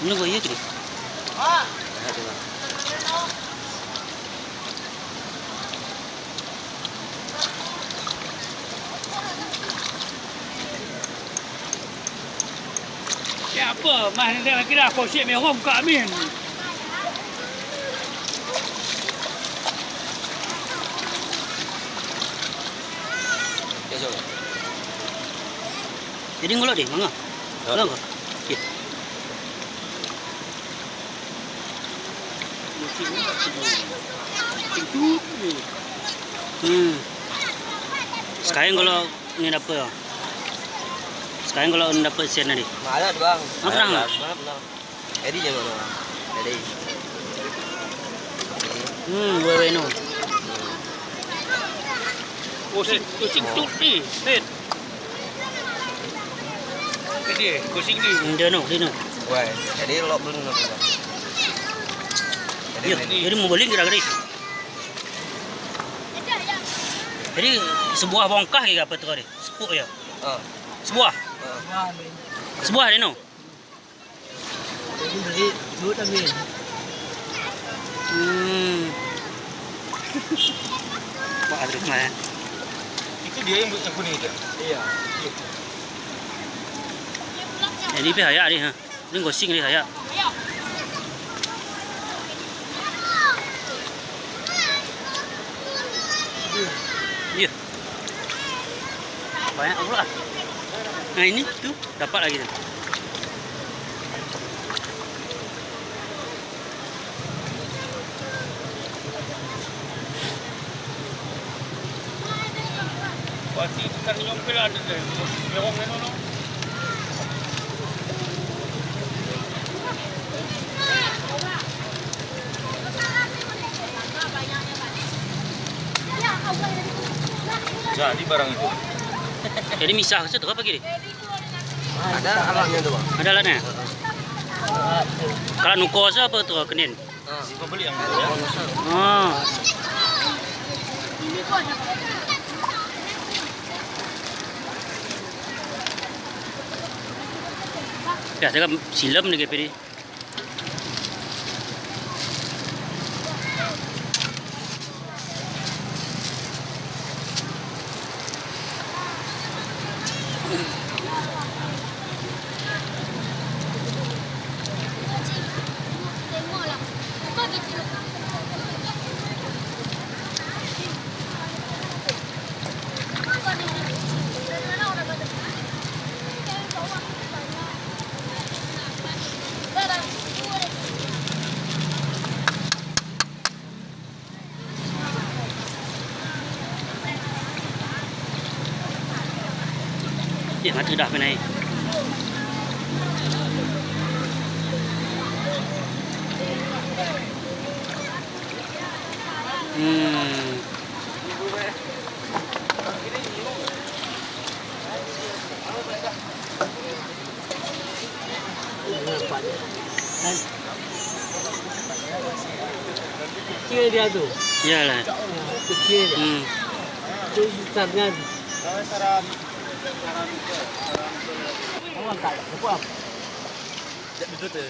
Ini gua iya tu. Ya apa? Mas ni dah kira kau siap merah buka amin. Jadi ngolok deh, mangga. Ngolok. Ya. Sekarang kalau ni dapat ya. Sekarang kalau ni dapat sen tadi. Ada tu bang. Apa terang? Mana? Edi je mana? Edi. Wewe no. Kucing tut ni. Set. Dia kucing ni. Dia no. Wah, Edi lok belum nak. Jadi mau beli kira-kira. Jadi sebuah bongkah ke apa tu kau ni? Sepuk ya. Sebuah. Sebuah dia no. Jadi beli dua amin. Wah, ada mana? Itu dia yang kuning tu. Iya. Ini pe hayak ni ha. Ni gosing ni hayak. Ya. Banyak pula. Nah ini tu dapat lagi tu. Pasti bukan nyompel ada deh. Merong ni no. Jadi barang itu. Jadi misah ke tu apa kiri? Ada alatnya tu bang. Ada alatnya. Kalau nukos apa tu kenin? Kau beli yang itu ya. Oh. Biasa kan silam ni ke peri. Dia mati dah naik. Kecil dia tu. Iyalah. Kecil dia. Tu besarnya. Awak tak apa? Tak betul tu.